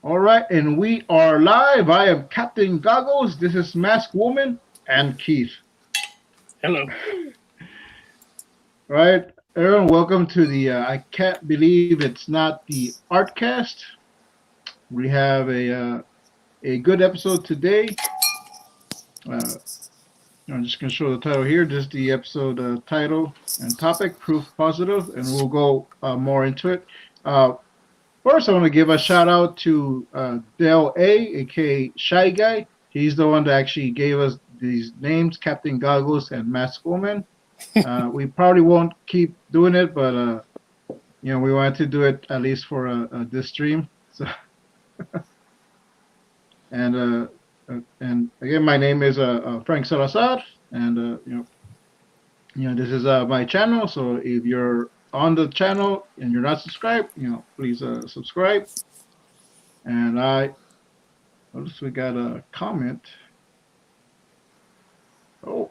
All right, and we are live. I am Captain Goggles. This is Masked Woman and Keith. Hello. All right, everyone, welcome to the. I can't believe it's not the ArtCast. We have a good episode today. I'm just going to show the title here. This is the episode title and topic: proof positive, and we'll go more into it. First, I want to give a shout out to Dale A, aka Shy Guy. He's the one that actually gave us these names, Captain Goggles and Masked Woman. We probably won't keep doing it, but we wanted to do it at least for this stream. So, and again, my name is Frank Salazar, and this is my channel. So if you're on the channel and you're not subscribed, please subscribe. And notice we got a comment. Oh,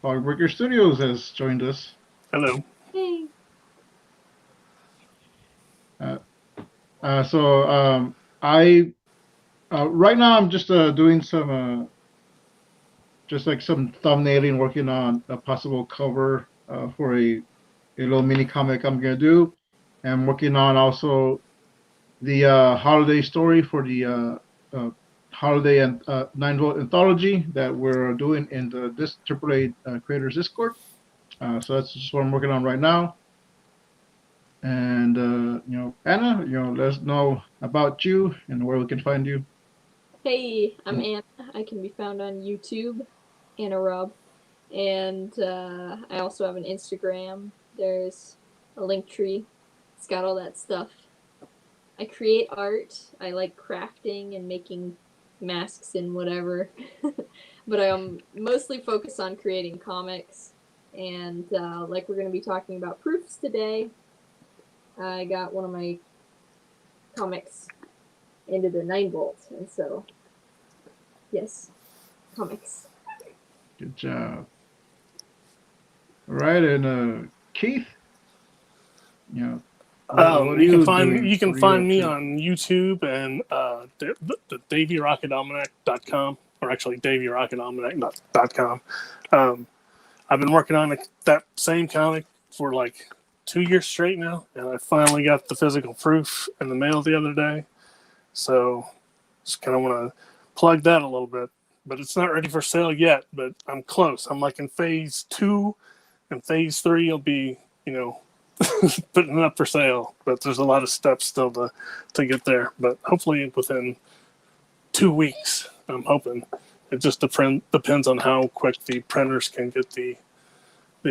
Hardwork Studios has joined us. Hello. Hey. Right now I'm just doing some some thumbnailing, working on a possible cover for a little mini comic I'm gonna do. I'm working on also the holiday story for the holiday and 9-volt anthology that we're doing in this AAA creators Discord. So that's just what I'm working on right now. And Anna, let us know about you and where we can find you. Hey, I'm Anna. I can be found on YouTube, Anna Raub. And I also have an Instagram. There's a link tree. It's got all that stuff. I create art. I like crafting and making masks and whatever. But I'm mostly focused on creating comics. And like we're going to be talking about proofs today, I got one of my comics into the 9-volt. And so, yes, comics. Good job. All right, and Keith, you can find me on YouTube and the DavyRocketAlmanac.com, or actually DavyRocketAlmanac.com. I've been working on that same comic for like 2 years straight now, and I finally got the physical proof in the mail the other day. So just kind of want to plug that a little bit. But it's not ready for sale yet, but I'm close. I'm like in phase 2, and phase 3 will be, putting it up for sale. But there's a lot of steps still to get there. But hopefully within 2 weeks, I'm hoping. It just depends on how quick the printers can get the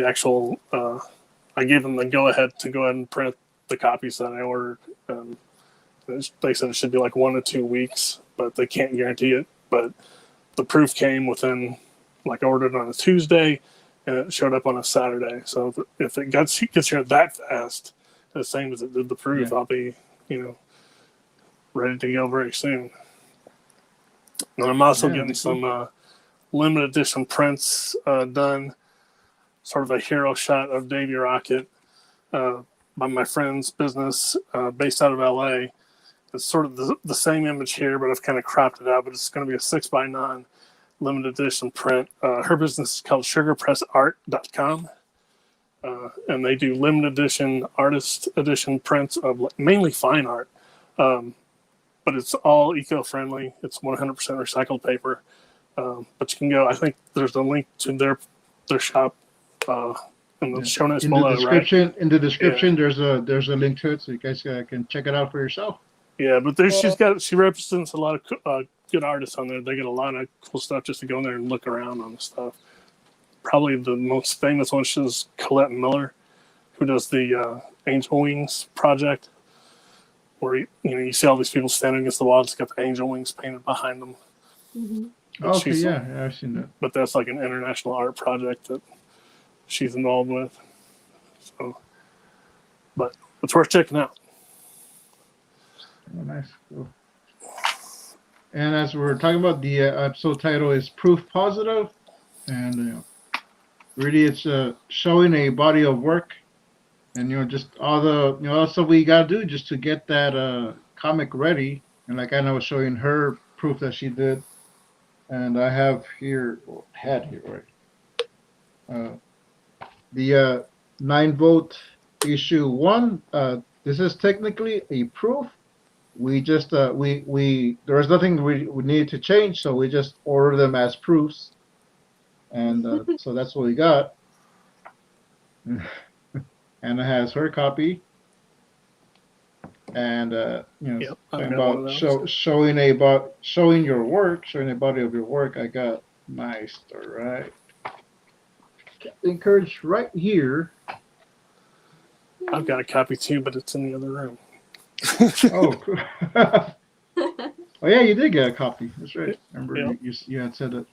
actual. I gave them the go ahead and print the copies that I ordered. They said it should be like 1 to 2 weeks, but they can't guarantee it. But the proof came within, like, I ordered on a Tuesday, and it showed up on a Saturday. So if it gets here that fast, the same as it did the proof, I'll be, ready to go very soon. And I'm also getting some limited edition prints done, sort of a hero shot of Davy Rocket by my friend's business based out of LA. It's sort of the same image here, but I've kind of cropped it out. But it's going to be a 6x9 limited edition print. Her business is called SugarPressArt.com, and they do limited edition, artist edition prints of mainly fine art. But it's all eco-friendly. It's 100% recycled paper. But you can go. I think there's a link to their shop in the show notes below. In the description, there's a link to it, so you guys can check it out for yourself. Yeah, but she represents a lot of good artists on there. They get a lot of cool stuff just to go in there and look around on the stuff. Probably the most famous one is Colette Miller, who does the Angel Wings project, where you see all these people standing against the wall. It's got the angel wings painted behind them. Mm-hmm. Okay, yeah, I've seen that. But that's like an international art project that she's involved with. So, but it's worth checking out. Oh, nice. Cool. And as we're talking about, the episode title is Proof Positive, and really it's showing a body of work, and just all the stuff we gotta do just to get that comic ready And like Anna was showing her proof that she did, and I have here, or had here, right? The 9-volt issue 1. This is technically a proof. We just we there was nothing we needed to change, so we just ordered them as proofs, and so that's what we got. Anna has her copy, and Yep, I've talking got one of about those. showing your work, showing the body of your work. I got my stuff right. Encourage right here. I've got a copy too, but it's in the other room. Oh, cool. Oh yeah, you did get a copy. That's right. Remember Yep. you had said it.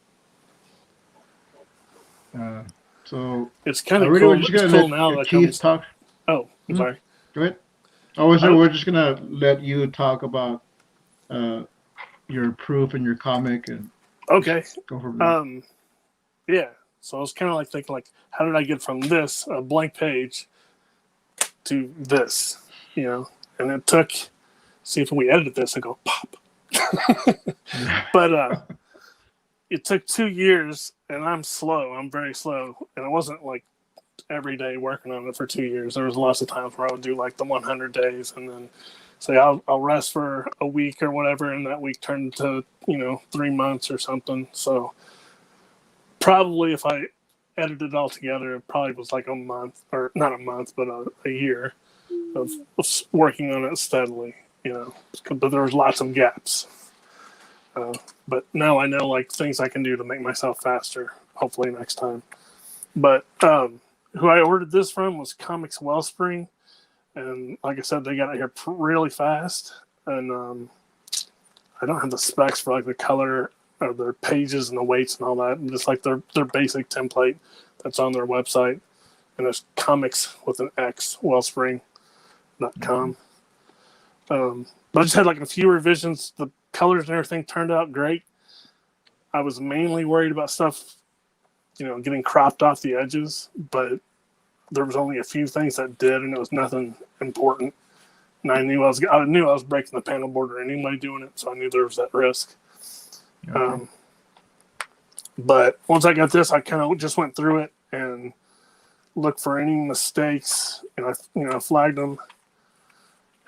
So It's kind I of really cool. we're just It's gonna cool let now that Keith comes. talk. Oh, I'm sorry. Go ahead. Oh, I- we're just gonna let you talk about your proof and your comic and Okay. go from there. Yeah. So I was kind of like thinking, like, how did I get from this a blank page to this? And it took. See if we edited this and go pop. But it took 2 years, and I'm slow. I'm very slow, and it wasn't like every day working on it for 2 years. There was lots of times where I would do like the 100 days, and then say I'll rest for a week or whatever, and that week turned to 3 months or something. So probably if I edited it all together, it probably was like a month, or not a month, but a year of working on it steadily. But there was lots of gaps. But now I know like things I can do to make myself faster. Hopefully next time. But who I ordered this from was Comics Wellspring, and like I said, they got it here really fast. And I don't have the specs for like the color or their pages and the weights and all that. Just like their basic template that's on their website, and it's comics with an X wellspring.com. But I just had like a few revisions. The colors and everything turned out great. I was mainly worried about stuff, getting cropped off the edges, but there was only a few things that did, and it was nothing important. And I knew I was breaking the panel border anyway doing it, so I knew there was that risk. Okay. But once I got this, I kind of just went through it and looked for any mistakes, and I flagged them.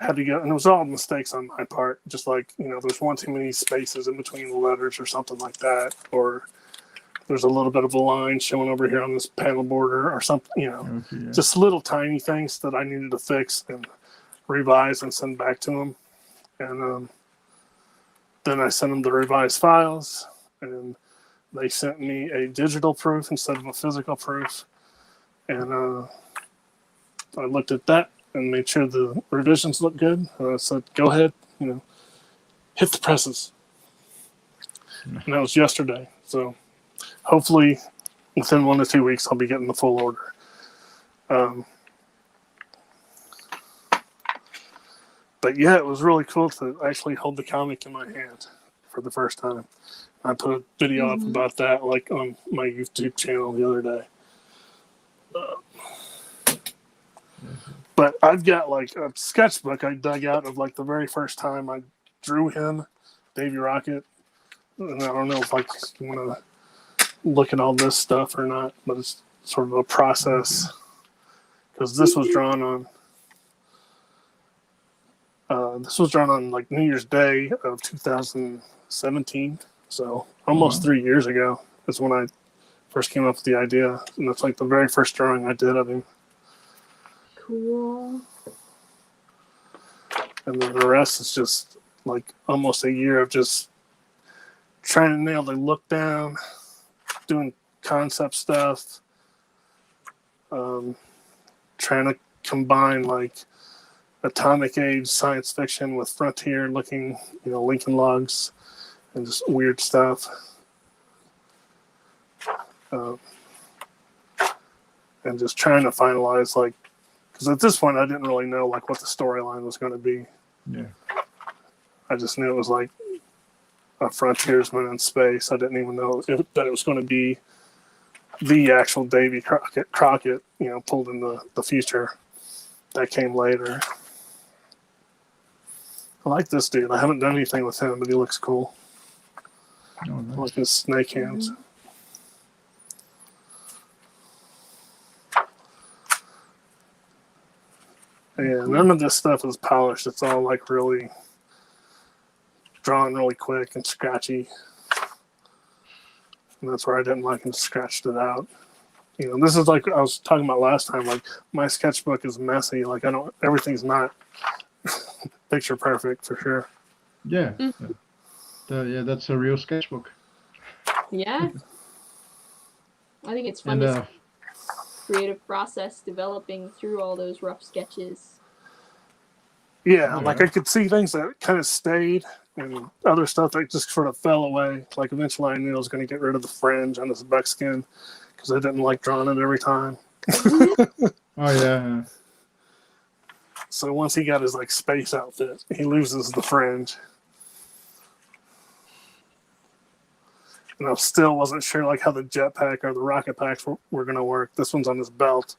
Had to go, and it was all mistakes on my part. Just like there's one too many spaces in between the letters or something like that, or there's a little bit of a line showing over here on this panel border or something. Okay, yeah. Just little tiny things that I needed to fix and revise and send back to them. And then I sent them the revised files, and they sent me a digital proof instead of a physical proof. And I looked at that and made sure the revisions looked good. And I said, go ahead, hit the presses. And that was yesterday. So hopefully within 1 to 2 weeks, I'll be getting the full order. But yeah, it was really cool to actually hold the comic in my hand for the first time. I put a video up about that, like on my YouTube channel the other day. But I've got like a sketchbook I dug out of like the very first time I drew him, Davy Rocket. And I don't know if like you want to look at all this stuff or not, but it's sort of a process because this was drawn on like New Year's Day of 2017. So almost 3 years ago is when I first came up with the idea, and that's like the very first drawing I did of him. Cool. And then the rest is just like almost a year of just trying to nail the look down, doing concept stuff, trying to combine like atomic age science fiction with frontier looking, Lincoln logs and just weird stuff. And just trying to finalize like, because at this point I didn't really know like what the storyline was going to be. Yeah. I just knew it was like a frontiersman in space. I didn't even know that it was going to be the actual Davy Crockett, pulled in the future. That came later. I like this dude. I haven't done anything with him, but he looks cool. Oh, I nice. like his snake hands. Yeah, none of this stuff is polished. It's all like really drawn really quick and scratchy. And that's where I didn't like and scratched it out. You know, this is like I was talking about last time. Like my sketchbook is messy. Like everything's not picture perfect for sure. Yeah. Yeah, that's a real sketchbook. Yeah. I think it's fun And to creative process developing through all those rough sketches. Yeah, Oh, like yeah. I could see things that kind of stayed and other stuff that just sort of fell away. Like eventually I knew I was going to get rid of the fringe on this buckskin because I didn't like drawing it every time. Oh yeah. So once he got his like space outfit, he loses the fringe. And I still wasn't sure like how the jetpack or the rocket packs were going to work. This one's on his belt.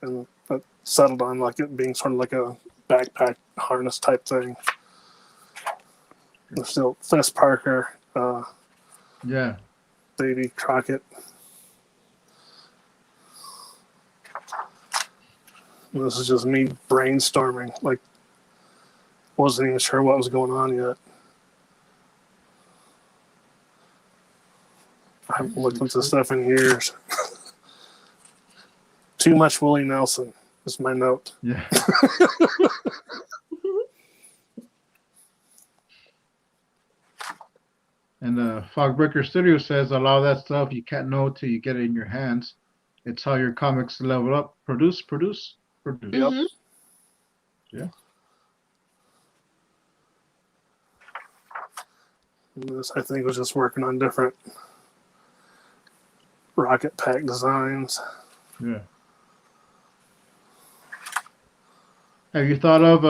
And that settled on like it being sort of like a backpack harness type thing. There's still Fess Parker, Yeah. Davy Crockett. And this is just me brainstorming. Like, wasn't even sure what was going on yet. I haven't looked into stuff in years. Too much Willie Nelson is my note. Yeah. And Fogbreaker Studio says a lot of that stuff you can't know till you get it in your hands. It's how your comics level up. Produce. Yep. Yeah. And this, I think, was just working on different rocket pack designs. Yeah. Have you thought of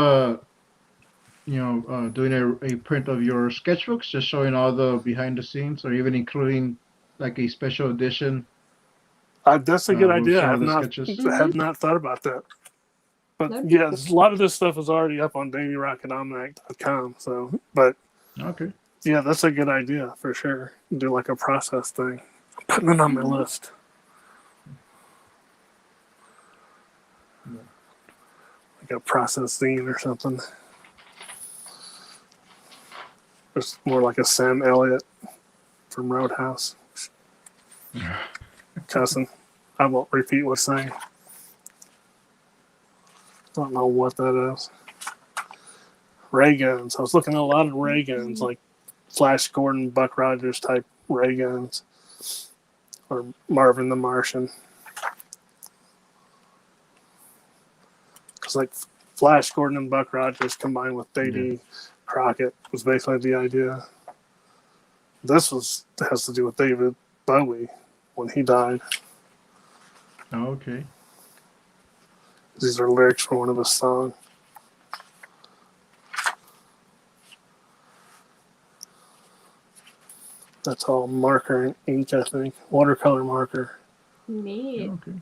doing a print of your sketchbooks, just showing all the behind the scenes, or even including like a special edition? That's a good with idea. some I of the have sketches? not thought about that. But That'd be yeah, cool. a lot of this stuff is already up on DailyRocketAlmanac.com. So, but Okay. yeah, that's a good idea for sure. Do like a process thing. I'm putting it on my list. Yeah. Like a process scene or something. It's more like a Sam Elliott from Roadhouse. Cousin. I won't repeat what's saying. I don't know what that is. Ray guns. I was looking at a lot of ray guns, like Flash Gordon, Buck Rogers type ray guns, or Marvin the Martian. Because like Flash Gordon and Buck Rogers combined with Davy Crockett was basically the idea. This has to do with David Bowie when he died. Oh, okay. These are lyrics for one of his songs. That's all marker and ink, I think. Watercolor marker. Neat. Okay.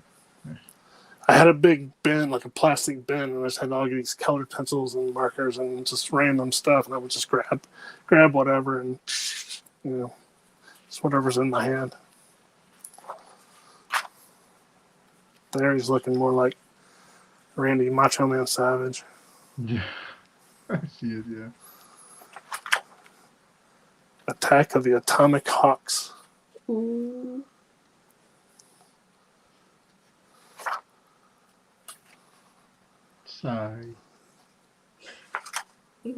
I had a big bin, like a plastic bin, and I just had all these colored pencils and markers and just random stuff, and I would just grab whatever and, just whatever's in my hand. There he's looking more like Randy Macho Man Savage. Yeah. I see it. Yeah. Attack of the Atomic Hawks. Ooh. Sigh. Oh,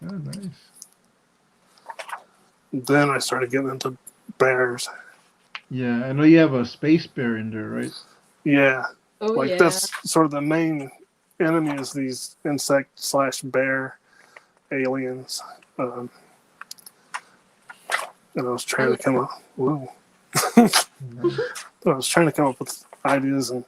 nice. Then I started getting into bears. Yeah, I know you have a space bear in there, right? Yeah. Oh, Like yeah. that's sort of the main enemy is these insect/bear aliens. And I was trying to come up. Whoa. I was trying to come up with ideas and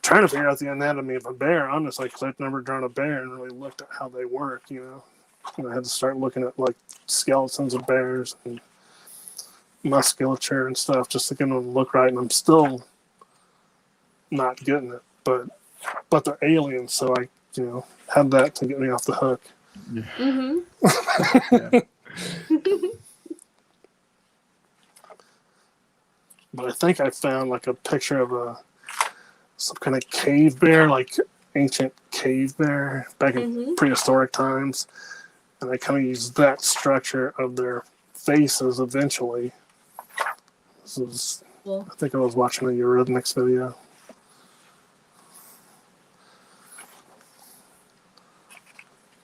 trying to figure out the anatomy of a bear, honestly, because I've never drawn a bear and really looked at how they work, And I had to start looking at like skeletons of bears and musculature and stuff just to get them to look right. And I'm still not getting it, but but they're aliens, so I had that to get me off the hook. Yeah. Mm-hmm. Yeah. But I think I found like a picture of some kind of cave bear, like ancient cave bear back in prehistoric times, and I kind of used that structure of their faces eventually. This was, Cool. I think I was watching a Eurythmics video.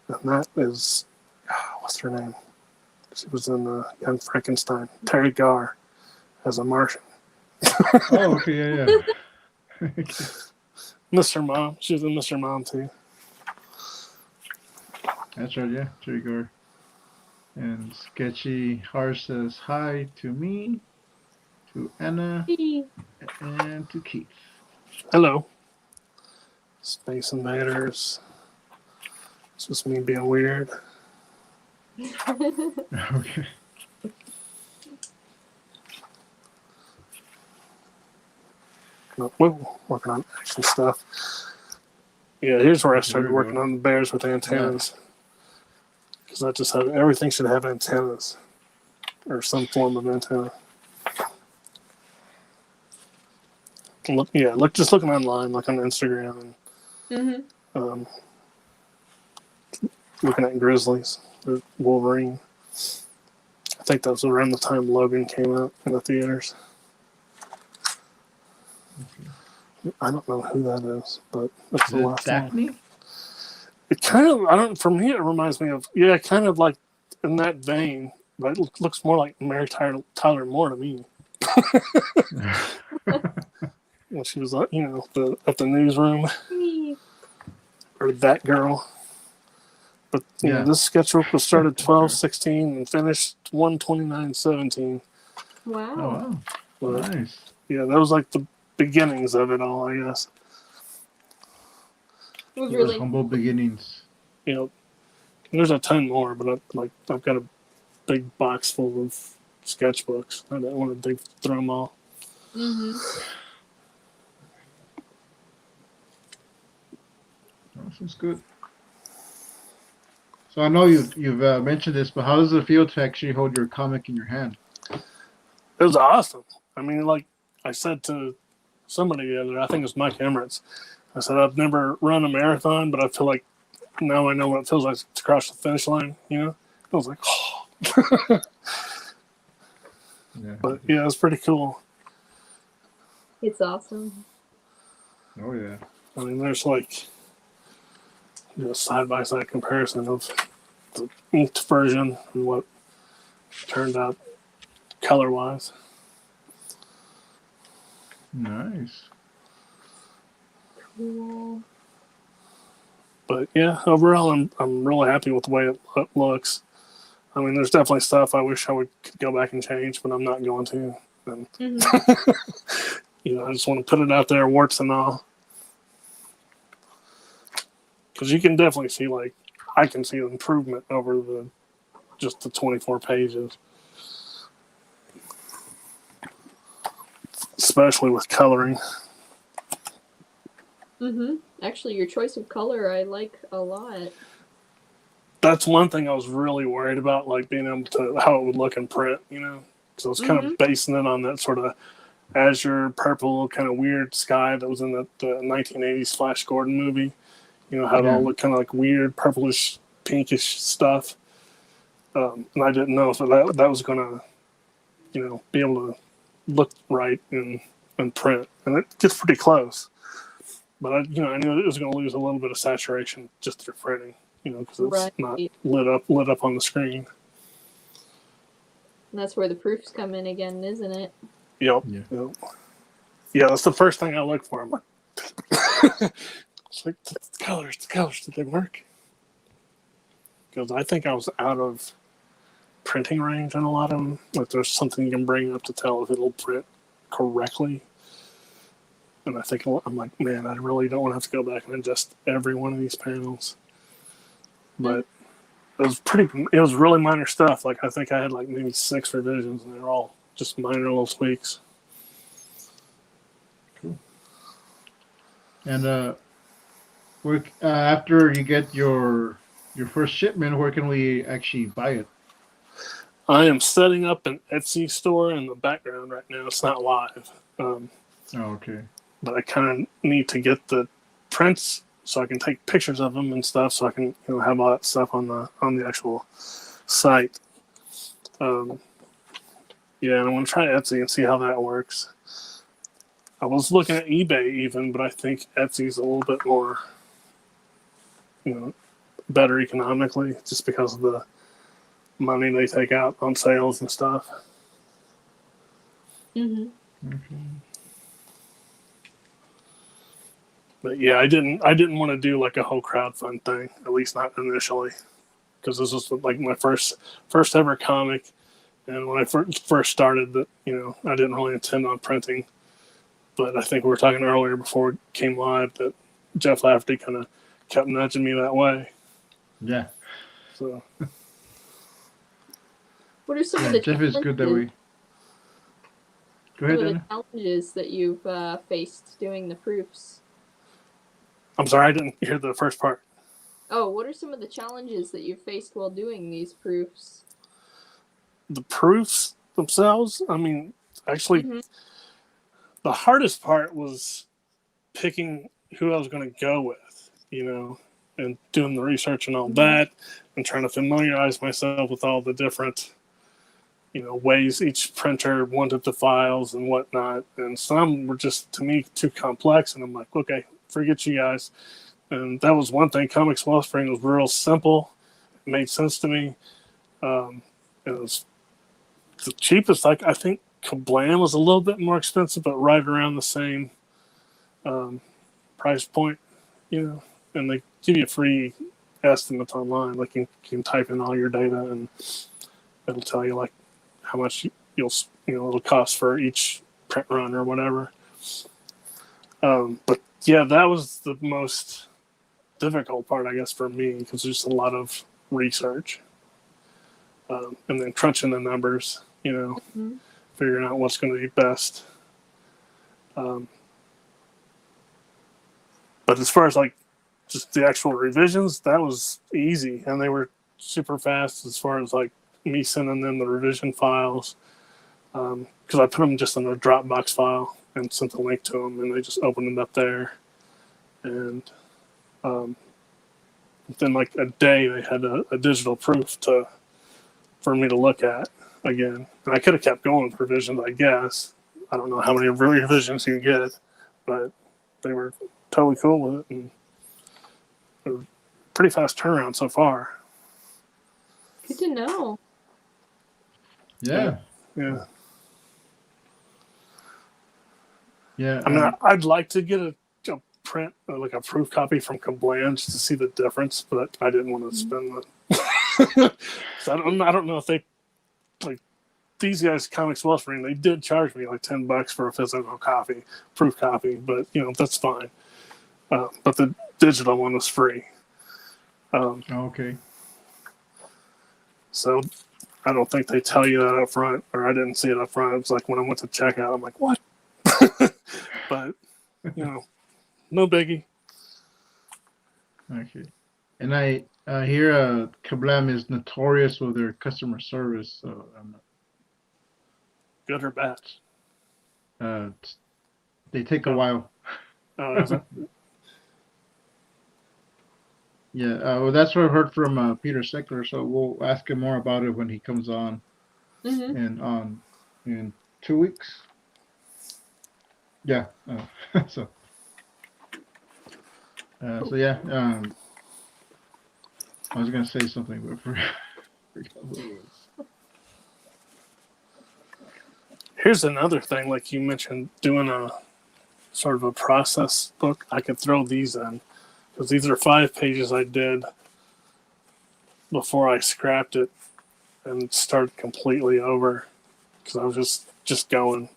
And that is, what's her name? She was in Young Frankenstein. Terry Garr as a Martian. Oh, okay, yeah. Mr. Mom. She was in Mr. Mom too. That's right, yeah. Jerry Gore. And Sketchy Heart says hi to me, to Anna, and to Keith. Hello. Space Invaders. It's just me being weird. Okay. Whoa, working on action stuff. Yeah, here's where I started working on the bears with antennas. Because I just had everything should have antennas or some form of antenna. Just looking online, like on Instagram, and looking at grizzlies or Wolverine. I think that was around the time Logan came out in the theaters. I don't know who that is, but that's the last one. It kind of, for me, it reminds me of, kind of like in that vein, but it looks more like Mary Tyler Moore to me. When she was, at the newsroom, or that girl. But this sketchbook was started 12/16 and finished 1/29/17. Wow. Oh, wow. But, Nice. yeah, that was like the beginnings of it all, I guess. It was really humble beginnings. There's a ton more, but I've got a big box full of sketchbooks. I don't want to dig through them all. This is good. So I know you've mentioned this, but how does it feel to actually hold your comic in your hand? It was awesome. I mean, like I said to somebody the other day, I think it was Mike Emirates, I said, I've never run a marathon, but I feel like now I know what it feels like to cross the finish line, I was like, oh. But yeah, it was pretty cool. It's awesome. Oh, yeah. I mean, there's like side-by-side comparison of the inked version and what turned out color-wise. Nice. Cool. But yeah, overall, I'm really happy with the way it looks. I mean, there's definitely stuff I wish I could go back and change, but I'm not going to. And, I just want to put it out there, warts and all. Because you can definitely see, I can see an improvement over just the 24 pages. Especially with coloring. Actually, your choice of color I like a lot. That's one thing I was really worried about, being able to, how it would look in print, because I was kind of basing it on that sort of azure, purple, kind of weird sky that was in the 1980s Flash Gordon movie. How it all looked kind of like weird, purplish, pinkish stuff. And I didn't know if that was going to, be able to look right in print. And it gets pretty close. But, I knew it was going to lose a little bit of saturation just through printing, because it's not lit up on the screen. And that's where the proofs come in again, isn't it? Yep. Yeah, that's the first thing I look for. I'm like, it's like, the colors, did they work? Because I think I was out of printing range on a lot of them. There's something you can bring up to tell if it'll print correctly. And I think I'm like, man, I really don't want to have to go back and adjust every one of these panels. But it was really minor stuff. I think I had maybe 6 revisions, and they're all just minor little tweaks. Cool. And where after you get your first shipment, where can we actually buy it? I am setting up an Etsy store in the background right now. It's not live, Oh, okay. but I kind of need to get the prints so I can take pictures of them and stuff, so I can have all that stuff on the actual site. Yeah, and I want to try Etsy and see how that works. I was looking at eBay even, but I think Etsy's a little bit more, better economically, just because of the money they take out on sales and stuff. Mm-hmm. Okay. But yeah, I didn't want to do like a whole crowdfund thing, at least not initially, because this was like my first ever comic, and when I first started, that I didn't really intend on printing. But I think we were talking earlier before it came live that Jeff Lafferty kind of kept nudging me that way. Yeah. So What are some of the Jeff is good that way. Go ahead, some of the Dana. challenges that you've faced doing the proofs? I'm sorry, I didn't hear the first part. Oh, what are some of the challenges that you've faced while doing these proofs? The proofs themselves, I mean, actually, Mm-hmm. the hardest part was picking who I was going to go with, and doing the research and all that, and trying to familiarize myself with all the different, ways each printer wanted the files and whatnot. And some were just, to me, too complex. And I'm like, okay, forget you guys. And that was one thing. Comics Wellspring was real simple. It made sense to me. It was the cheapest. Like, I think Kablam was a little bit more expensive, but right around the same price point, and they give you a free estimate online. Like, you can type in all your data and it'll tell you like how much it'll cost for each print run or whatever. But yeah, that was the most difficult part, I guess, for me, because there's a lot of research, and then crunching the numbers, figuring out what's going to be best. But as far as like just the actual revisions, that was easy, and they were super fast as far as like me sending them the revision files, because I put them just in a Dropbox file and sent the link to them, and they just opened it up there. And within like a day, they had a digital proof for me to look at again. And I could have kept going with revisions, I guess. I don't know how many revisions you get, but they were totally cool with it, and it was pretty fast turnaround so far. Good to know. Yeah. Yeah. Yeah. I mean, I'd like to get a print, like a proof copy from Kablam just to see the difference, but I didn't want to spend the. So I don't know if they, like, these guys, Comics Wellspring, they did charge me like $10 for a physical copy, proof copy, but that's fine. But the digital one was free. Okay. So I don't think they tell you that up front, or I didn't see it up front. It was like when I went to checkout, I'm like, what? But, no biggie. Okay. And I hear Kablam is notorious with their customer service, so Good or bad? they take a while. Is it? Yeah, well, that's what I heard from Peter Seckler. So we'll ask him more about it when he comes on, in 2 weeks. Yeah. So yeah. I was gonna say something, but forgot what it was. Here's another thing, like you mentioned, doing a sort of a process book. I could throw these in, because these are 5 pages I did before I scrapped it and started completely over, because I was just going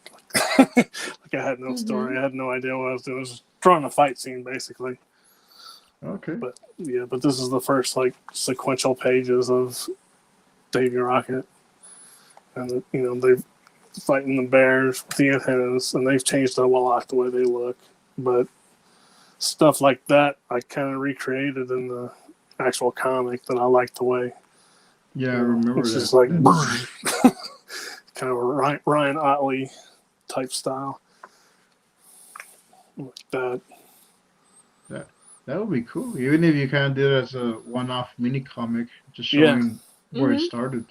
like I had no story. I had no idea what I was doing. I was just drawing a fight scene basically. Okay. But this is the first like sequential pages of Davy Rocket, and they're fighting the bears with the antennas, and they've changed a lot the way they look. But stuff like that I kind of recreated in the actual comic that I like the way. Yeah, I remember it's that. just like kind of a Ryan Otley type style. Like that. That would be cool. Even if you kind of did it as a one-off mini comic, just showing where it started.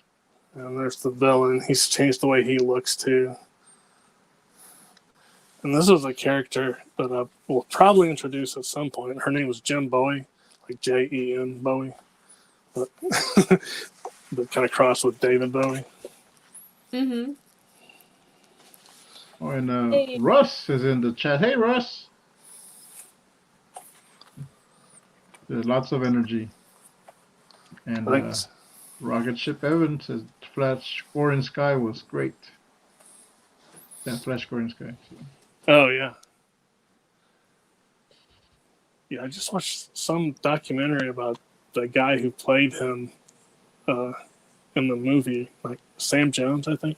And there's the villain. He's changed the way he looks too. And this is a character that I will probably introduce at some point. Her name was Jen Bowie, like Jen Bowie, but, but kind of crossed with David Bowie. Mm-hmm. Oh, and Russ is in the chat. Hey, Russ. There's lots of energy. And Rocket Ship Evan says Flash Scoring Sky was great. Yeah, Flash Scoring Sky. So. Oh, yeah. Yeah, I just watched some documentary about the guy who played him in the movie, like Sam Jones, I think.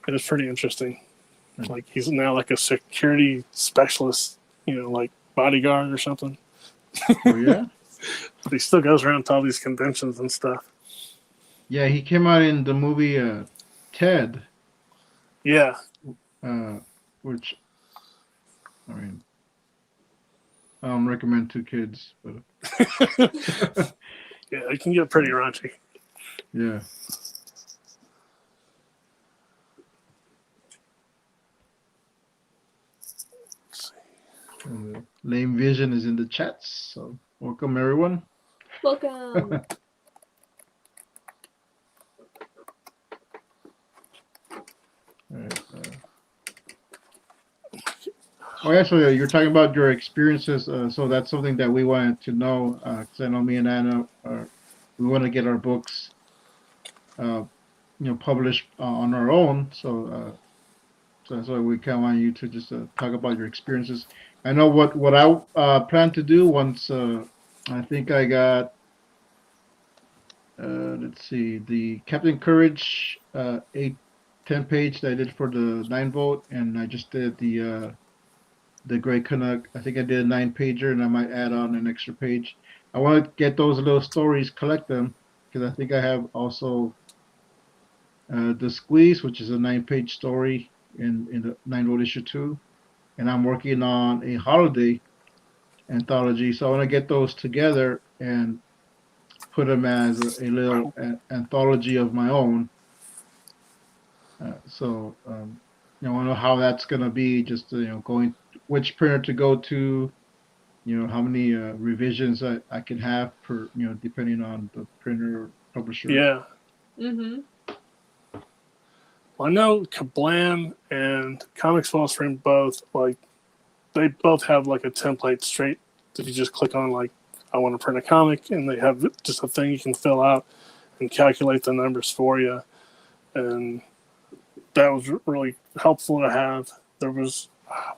It was pretty interesting. Like, he's now like a security specialist, like bodyguard or something. Oh, yeah? But he still goes around to all these conventions and stuff. Yeah, he came out in the movie Ted. Yeah. Which, I mean, I don't recommend to kids, but yeah, it can get pretty raunchy. Yeah. And Lame Vision is in the chats, so welcome everyone. Welcome. All right, oh, yeah, so you're talking about your experiences. So that's something that we wanted to know, because I know me and Anna, we want to get our books, published on our own. So that's why we kind of want you to just talk about your experiences. I know what I plan to do once. I think I got. Let's see, the Captain Courage 10 page that I did for the 9-vote, and I just did the Grey Canuck. I think I did a 9-pager, and I might add on an extra page. I want to get those little stories, collect them, because I think I have also the Squeeze, which is a 9-page story in the 9-vote issue 2, and I'm working on a holiday anthology. So I want to get those together and put them as a little anthology of my own. I want to know how that's going to be, just going which printer to go to, how many revisions I can have per, depending on the printer or publisher. Yeah. Mm-hmm. Well, I know Kablam and Comics Fall Stream both, like, they both have like a template straight that you just click on, like, I want to print a comic, and they have just a thing you can fill out and calculate the numbers for you. And that was really helpful to have. There was,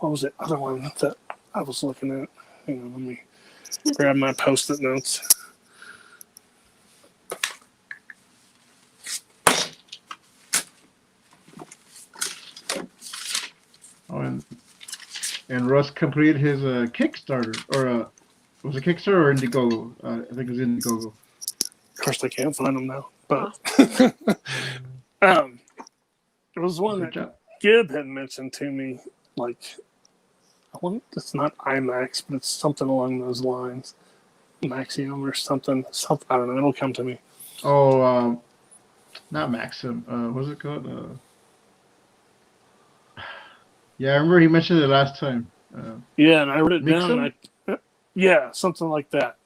what was the other one that I was looking at? Hang on, let me grab my Post-it notes. Oh, and Russ completed his Kickstarter, or was it Kickstarter or Indiegogo? I think it was Indiegogo. Of course, I can't find them now, but it was one that Gib had mentioned to me. Like, it's not IMAX, but it's something along those lines, Maxium or something. I don't know. It'll come to me. Oh, not Maxim. What's it called? Yeah, I remember he mentioned it last time. Yeah, and I wrote it down. Yeah, something like that.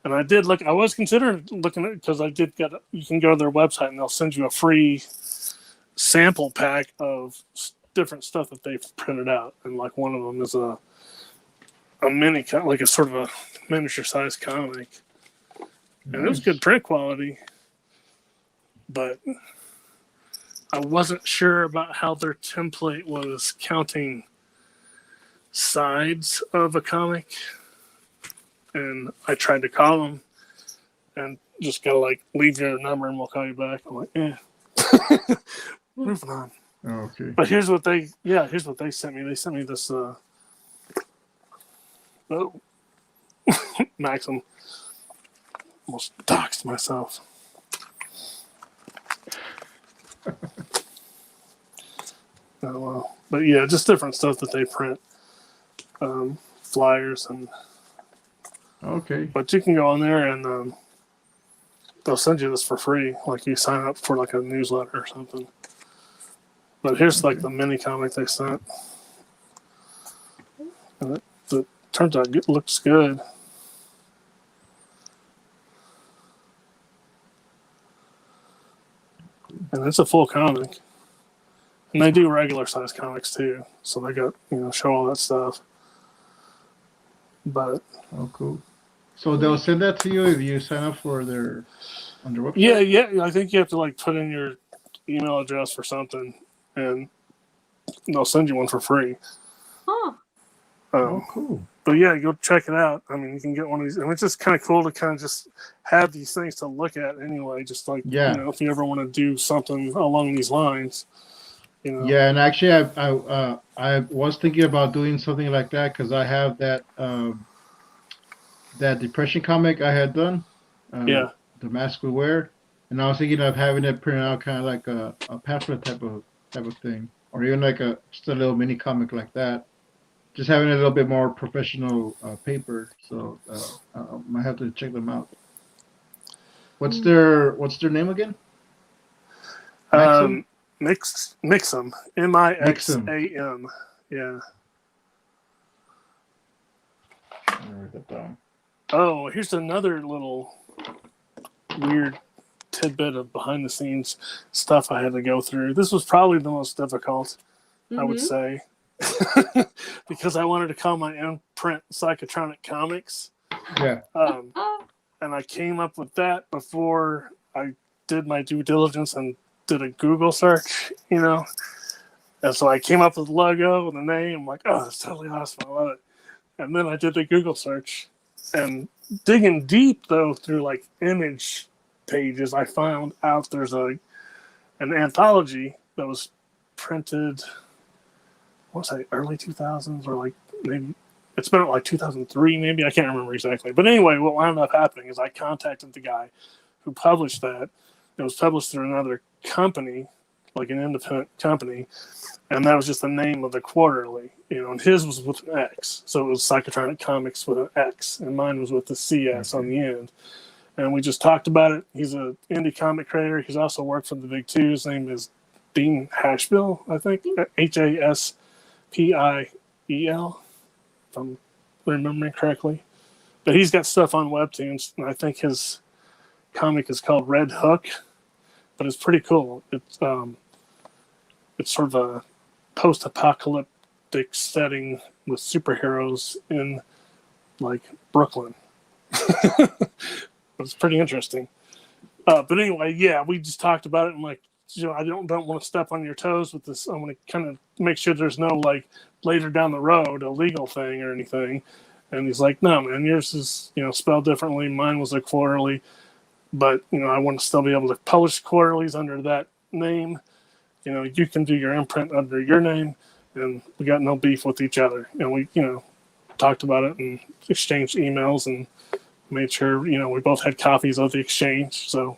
And I did look. I was considering looking at it because I did get. You can go to their website and they'll send you a free sample pack of different stuff that they've printed out. And like one of them is a mini, like a sort of a miniature size comic. And it was good print quality, but I wasn't sure about how their template was counting sides of a comic. And I tried to call them and just got to like, leave your number and we'll call you back. I'm like, moving on. Oh, okay. But here's what they sent me. They sent me this Oh, Maxim. Almost doxed myself. Oh, well. But yeah, just different stuff that they print. Flyers and. Okay. But you can go on there and they'll send you this for free. Like you sign up for like a newsletter or something. But here's like the mini comic they sent. And it turns out it looks good. And it's a full comic. And they do regular size comics too. So they got, show all that stuff. But Oh, cool. So they'll send that to you if you sign up for on their website? Yeah. I think you have to like put in your email address or something and they'll send you one for free. Huh. Oh, cool. But yeah, go check it out. I mean, you can get one of these. I mean, it's just kind of cool to kind of just have these things to look at anyway. Just like, if you ever want to do something along these lines, Yeah, and actually, I was thinking about doing something like that because I have that that depression comic I had done. The Mask We Wear, and I was thinking of having it printed out kind of like a pamphlet type of thing, or even like just a little mini comic like that. Just having a little bit more professional paper, so I might have to check them out. What's their name again? Mixam, Mixam. Yeah. Write that down. Oh, here's another little weird tidbit of behind the scenes stuff I had to go through. This was probably the most difficult, I would say. Because I wanted to call my own print Psychotronic Comics. Yeah. And I came up with that before I did my due diligence and did a Google search, And so I came up with the logo and the name. I'm like, oh, that's totally awesome. I love it. And then I did the Google search. And digging deep, though, through like image pages, I found out there's an anthology that was printed early 2000s or like maybe it's been like 2003 maybe, I can't remember exactly, but anyway, what wound up happening is I contacted the guy who published that. It was published through another company, like an independent company, and that was just the name of the quarterly, and his was with an X, so it was Psychotronic Comics with an X, and mine was with the CS on the end. And we just talked about it. He's an indie comic creator. He's also worked for the big two. His name is Dean Hashbill, I think, Haspiel, if I'm remembering correctly. But he's got stuff on Webtoons, and I think his comic is called Red Hook, but it's pretty cool. It's sort of a post-apocalyptic setting with superheroes in like Brooklyn. It's pretty interesting. But anyway, yeah, we just talked about it, and like, I don't want to step on your toes with this. I want to kind of make sure there's no like later down the road a legal thing or anything. And he's like, no, man, yours is spelled differently. Mine was a quarterly, but I want to still be able to publish quarterlies under that name. You can do your imprint under your name, and we got no beef with each other. And we talked about it and exchanged emails and made sure we both had copies of the exchange. So.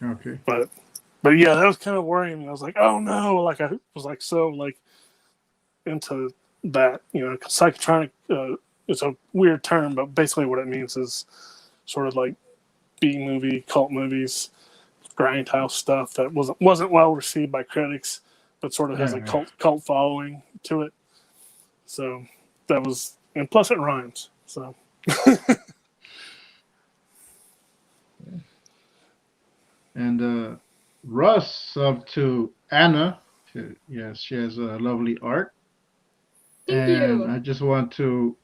Okay. But yeah, that was kind of worrying me. I was like, oh no, like I was like so like into that, psychotronic. It's a weird term, but basically what it means is sort of like B movie, cult movies, grindhouse stuff that wasn't well received by critics, but sort of has a cult following to it. So that was, and plus it rhymes. So. And Russ up to Anna. Yes, she has lovely art. Thank you. I just want to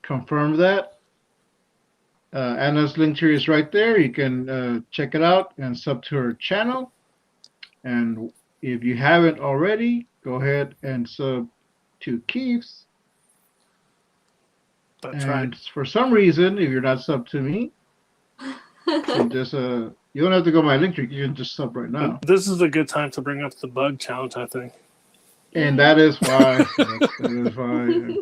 confirm that. Anna's link tree is right there. You can check it out and sub to her channel. And if you haven't already, go ahead and sub to Keith's. That's right. For some reason, if you're not sub to me, you don't have to go to my link tree. You can just sub right now. This is a good time to bring up the bug challenge, I think. And that is why. that is why.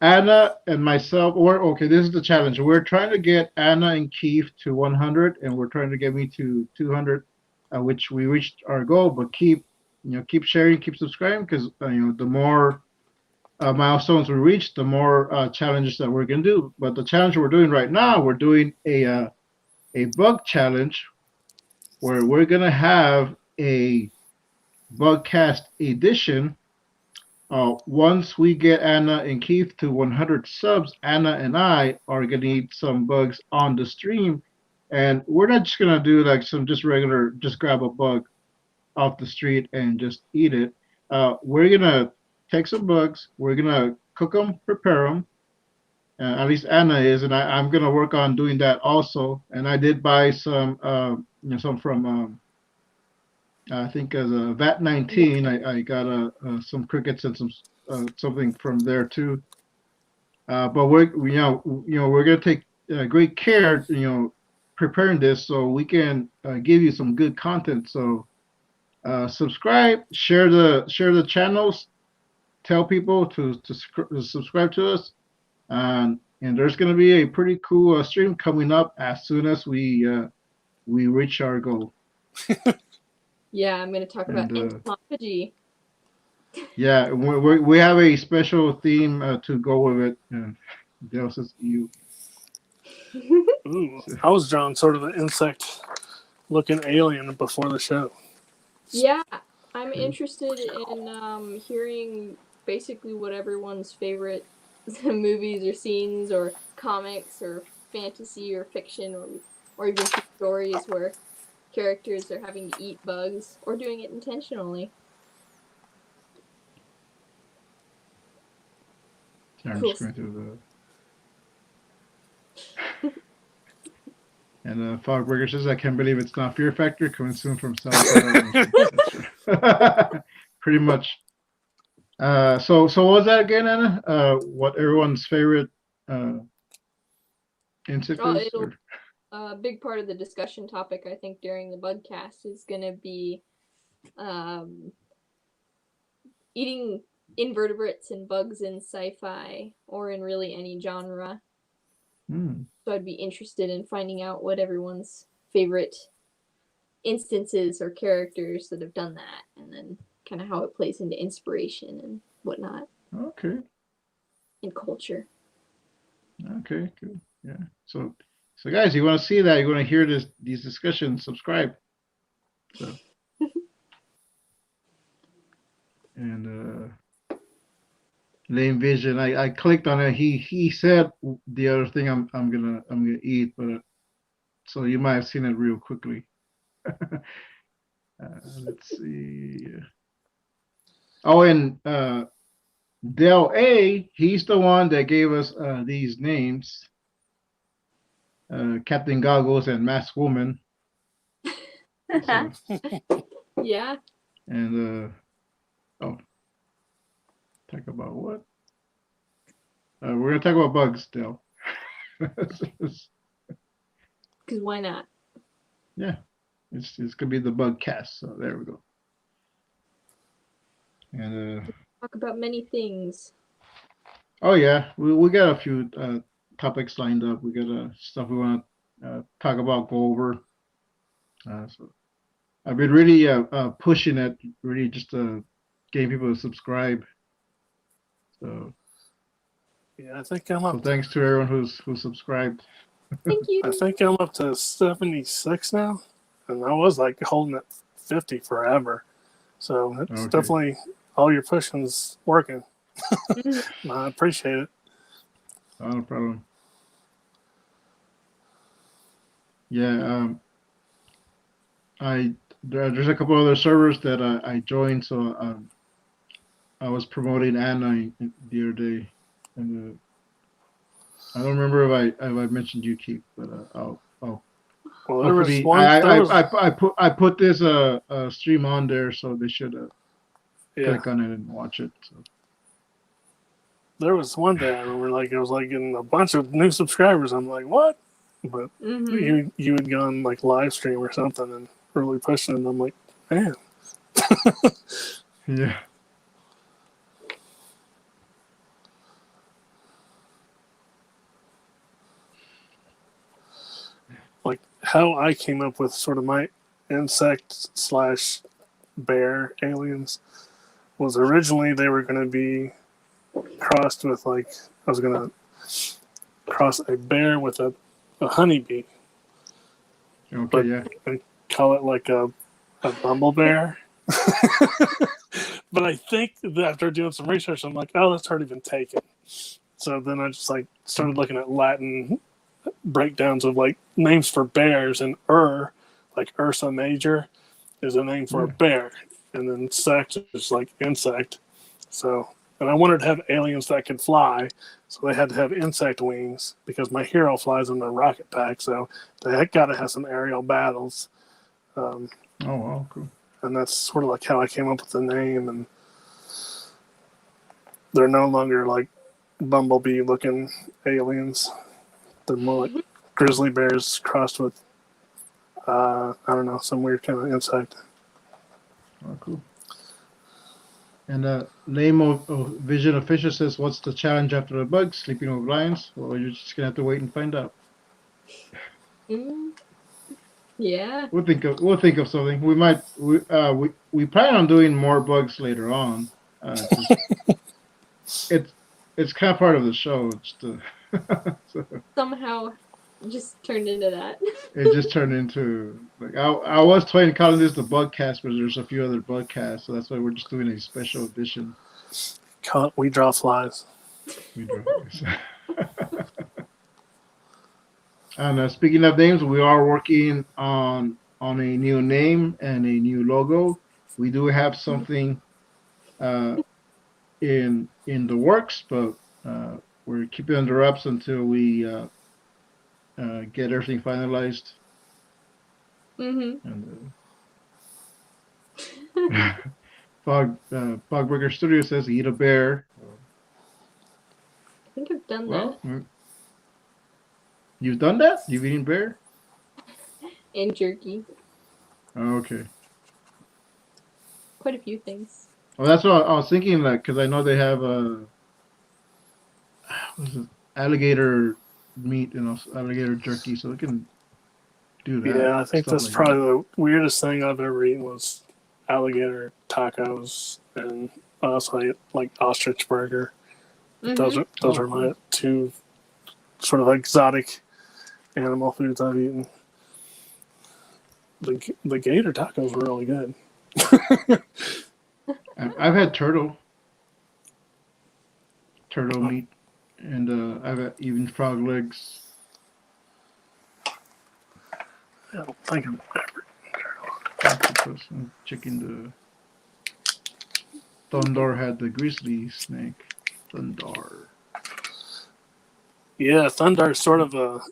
Anna and myself, or okay, this is the challenge. We're trying to get Anna and Keith to 100, and we're trying to get me to 200, which we reached our goal. But keep sharing, keep subscribing, because the more milestones we reach, the more challenges that we're gonna do. But the challenge we're doing right now, we're doing a bug challenge where we're gonna have a BugCast edition. Once we get Anna and Keith to 100 subs, Anna and I are gonna eat some bugs on the stream, and we're not just gonna do like some just regular, just grab a bug off the street and just eat it. We're gonna take some bugs, we're gonna cook them, prepare them. At least Anna is, and I'm gonna work on doing that also. And I did buy some, some from I think as a VAT 19. I got some crickets and some something from there too. But we're gonna take great care, preparing this so we can give you some good content. So subscribe, share the channels, tell people to subscribe to us, and there's going to be a pretty cool stream coming up as soon as we reach our goal. Yeah, I'm going to talk about entomology. Yeah, we have a special theme to go with it. Dale says you. Ooh, I was drawn sort of an insect-looking alien before the show. Yeah, I'm interested in hearing basically what everyone's favorite movies or scenes or comics or fantasy or fiction or even stories where characters are having to eat bugs or doing it intentionally. I'm Cool. just going through the. And Fogburger says, I can't believe it's not Fear Factor coming soon from Salazar. Pretty much. So what was that again, Anna? What everyone's favorite insect is? A big part of the discussion topic, I think, during the BugCast is going to be eating invertebrates and bugs in sci-fi or in really any genre. So I'd be interested in finding out what everyone's favorite instances or characters that have done that, and then kind of how it plays into inspiration and whatnot. Okay. And culture. Okay, good. Yeah. So guys, you want to see that? You want to hear these discussions? Subscribe. So. And Lane Vision, I clicked on it. He said the other thing I'm gonna eat, but so you might have seen it real quickly. Let's see. Oh, and Del A, he's the one that gave us these names. Captain Goggles and Masked Woman. So, yeah. And talk about what? We're gonna talk about bugs still. Because why not? Yeah, it's gonna be the BugCast. So there we go. And talk about many things. Oh yeah, we got a few topics lined up. We got stuff we want to talk about, go over. So I've been really pushing it, really just getting people to subscribe. So yeah, I think I'm up. So thanks to everyone who's subscribed. Thank you. I think I'm up to 76 now, and I was like holding at 50 forever. So it's definitely all your pushing's working. I appreciate it. Oh, no problem. Yeah, there's a couple other servers that I joined, so I was promoting Anna the other day, and I don't remember if I mentioned you, Keith, but I'll. Well, there was one. I put this stream on there, so they should click on it and watch it. So. There was one day I remember, like it was like getting a bunch of new subscribers. I'm like, what? But you had gone like live stream or something and really pushing it. And I'm like, man. Yeah. how I came up with sort of my insect slash bear aliens was originally they were going to be crossed with like I was going to cross a bear with a honeybee, Okay, but yeah. and call it like a bumble bear. But I think that after doing some research, I'm like, oh, that's already been taken. So then I just like started looking at Latin breakdowns of like names for bears, and like Ursa Major is a name for a bear, and then sect is like insect. So, and I wanted to have aliens that could fly, so they had to have insect wings because my hero flies in the rocket pack, so they got to have some aerial battles. Oh wow, cool. And that's sort of like how I came up with the name. And they're no longer like bumblebee looking aliens. They're more like grizzly bears crossed with I don't know, some weird kind of insect. Oh, cool. And name of Vision Official says, "What's the challenge after the bug? Sleeping with lions?" Well, you're just gonna have to wait and find out. Yeah. We'll think of something. We plan on doing more bugs later on. It's kind of part of the show. So Somehow just turned into that. it just turned into like I was trying to call this the BugCast, but there's a few other BugCasts, so that's why we're just doing a special edition. We draw flies. And speaking of names, we are working on a new name and a new logo. We do have something in the works, but we're keeping it under wraps until we get everything finalized. And Fogburger Studio says eat a bear. I think I've done that. You've done that? You've eaten bear? And jerky. Oh, okay. Quite a few things. Oh, that's what I was thinking, like, because I know they have alligator meat and alligator jerky, so we can do that. Yeah, I think that's like probably the weirdest thing I've ever eaten was alligator tacos, and I also ate like ostrich burger. Those are my two sort of exotic animal foods I've eaten. The gator tacos were really good. I've had turtle meat, and I've had even frog legs. I don't think I've ever. Chicken. The Thundar had the grizzly snake. Thundar. Yeah, Thundar is sort of a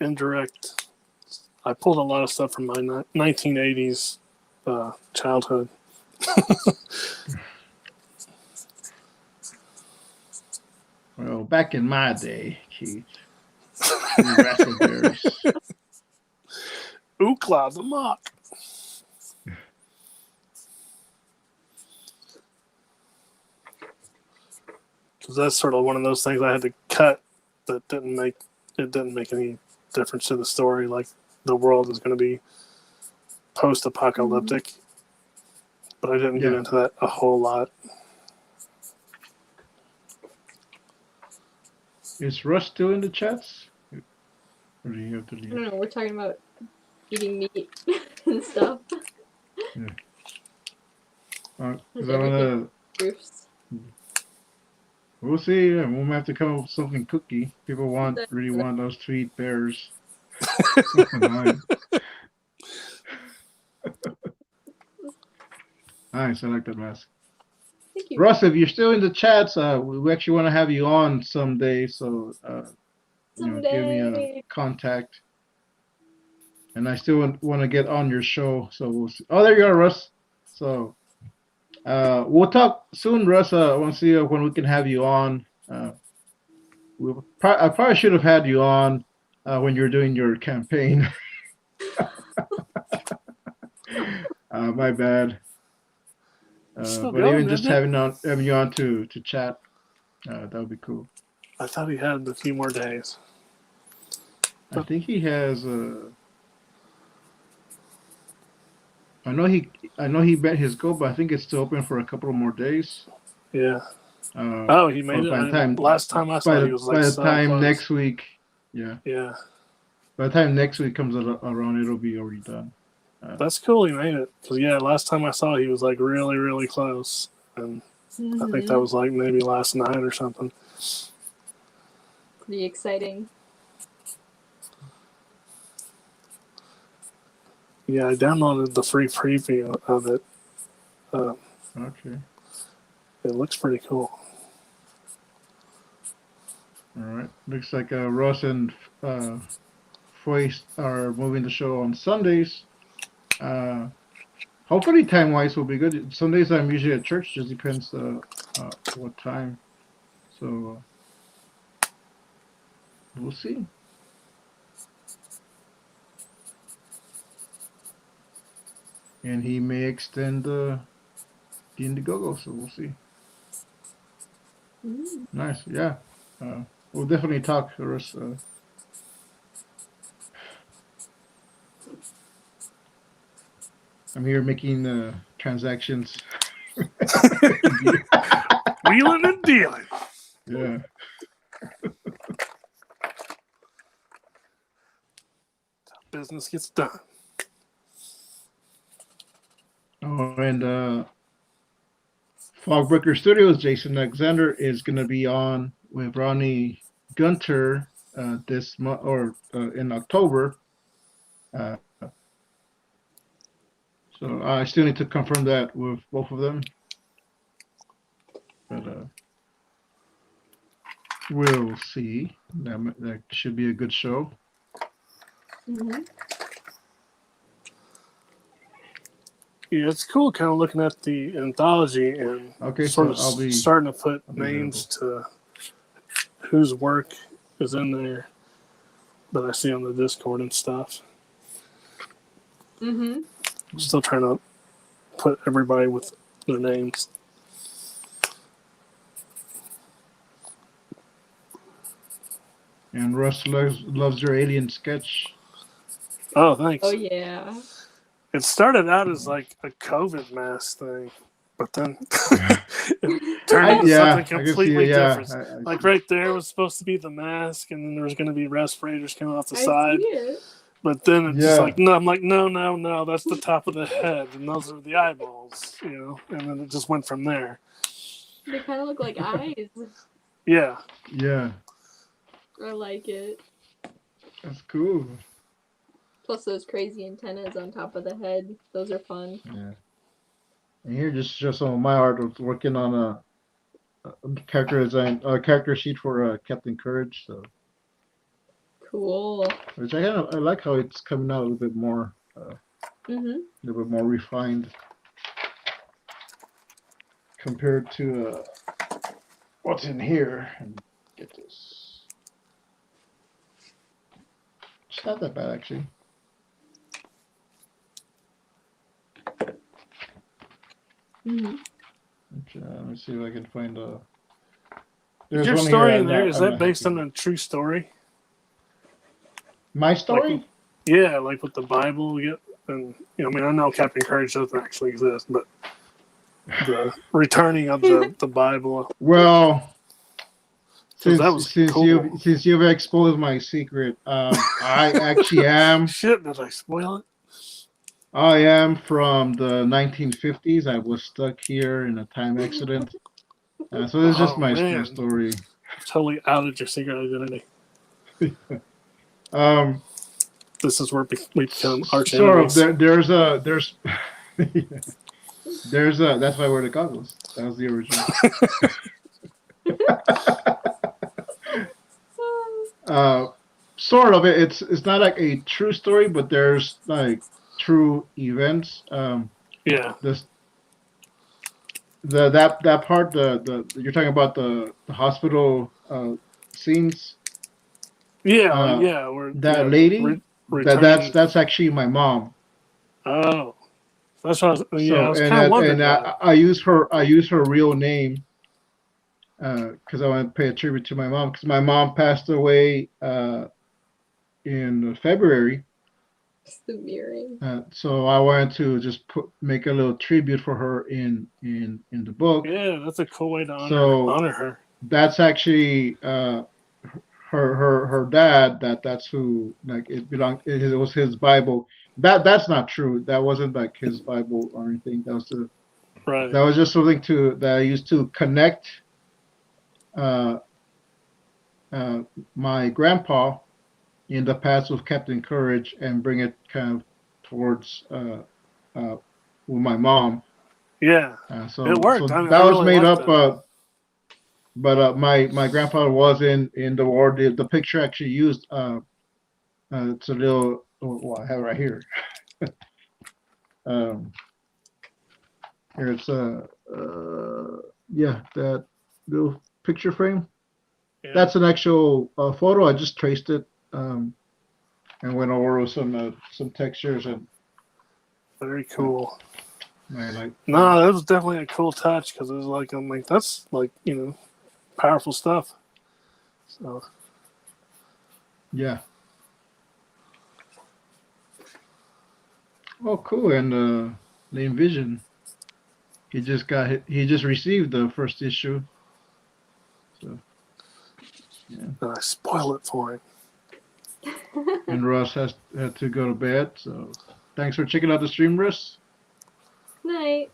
indirect. I pulled a lot of stuff from my 1980s childhood. Well, back in my day, Keith, we wrestled bears. Ookla the Mock. Because that's sort of one of those things I had to cut that didn't make any difference to the story. Like the world is going to be post-apocalyptic, but I didn't get into that a whole lot. Is Russ still in the chats? Or do you have to leave? I don't know. We're talking about eating meat and stuff. Yeah. Because I want to. We'll see. We might have to come up with something cookie. People really want us to eat bears. Nice. I like that mask. Thank you. Russ, if you're still in the chats, we actually want to have you on someday. So, give me a contact. And I still want to get on your show. So we'll see. Oh, there you are, Russ. So we'll talk soon, Russ. I want to see when we can have you on. I probably should have had you on when you were doing your campaign. My bad. But even just having you on to chat, that would be cool. I thought he had a few more days. I think he has I know he bet his goal, but I think it's still open for a couple of more days. Yeah. Uh, Oh, he made but it. by the And time last time I saw, he was by like the so time close. next week, yeah, Yeah, by the time next week comes around, it'll be already done. that's cool. He made it because last time I saw, he was like really, really close, and I think that was like maybe last night or something. Pretty exciting. Yeah, I downloaded the free preview of it. Okay. It looks pretty cool. All right. Looks like Russ and Foist are moving the show on Sundays. Hopefully, time wise will be good. Sundays I'm usually at church. Just depends what time. So we'll see. And he may extend the IndieGogo, so we'll see. Nice, yeah. We'll definitely talk, Russ. I'm here making transactions. Wheeling and dealing. Yeah. Business gets done. Oh, and Fogbreaker Studios, Jason Alexander is going to be on with Ronnie Gunter this month or in October. So I still need to confirm that with both of them. But we'll see. That should be a good show. Mm-hmm. Yeah, it's cool kind of looking at the anthology and So I'll be starting to put names to whose work is in there that I see on the Discord and stuff. Mm-hmm. Still trying to put everybody with their names. And Russ loves your alien sketch. Oh, thanks. Oh yeah. It started out as like a COVID mask thing, but then it turned into something completely different. Like right there was supposed to be the mask, and then there was going to be respirators coming off the side. See it. But then it's just like, no, I'm like, no, that's the top of the head, and those are the eyeballs, and then it just went from there. They kind of look like eyes. Yeah. Yeah. I like it. That's cool. Plus those crazy antennas on top of the head. Those are fun. Yeah. And here, just some of my art. I was working on a character design, character sheet for Captain Courage. So. Cool. Which I like how it's coming out a little bit more, a little bit more refined compared to what's in here. And get this. It's not that bad actually. Which, let me see if I can find a. Is your story in there? Is that based on a true story? My story? Like with the Bible. And I know Captain Courage doesn't actually exist, but the returning of the Bible. Well, since you've exposed my secret, I actually am. Shit, did I spoil it? I am from the 1950s. I was stuck here in a time accident. So it's just my true story. Totally outed your secret identity. This is where we become arch enemies. There's that's why I wear the goggles. That was the original. Sort of. It's not like a true story, but there's like true events. That part, you're talking about the hospital scenes. That lady. That's actually my mom. Oh, that's what I was. I was kind of wondering. I use her real name because I want to pay a tribute to my mom, because my mom passed away in February, The mirroring. So I wanted to just make a little tribute for her in the book. Yeah, that's a cool way to honor her. That's actually her dad. That's who, like, it belonged. It was his Bible. That's not true. That wasn't like his Bible or anything. Right. That was just something that I used to connect my grandpa in the past with Captain Courage and bring it kind of towards with my mom. Yeah. So it worked. So I mean, that I was really made liked up. that. But my grandpa was in the war. The picture actually used. It's a little. Well, I have it right here. Here it's yeah, that little picture frame. Yeah. That's an actual photo. I just traced it and went over with some textures and. Very cool. Like, No, that was definitely a cool touch because it was like, I'm like, that's like, powerful stuff. So yeah. Oh, cool. And Lane Vision. He just received the first issue. So yeah. and I spoil it for him. And Russ had to go to bed. So thanks for checking out the stream, Russ. Night.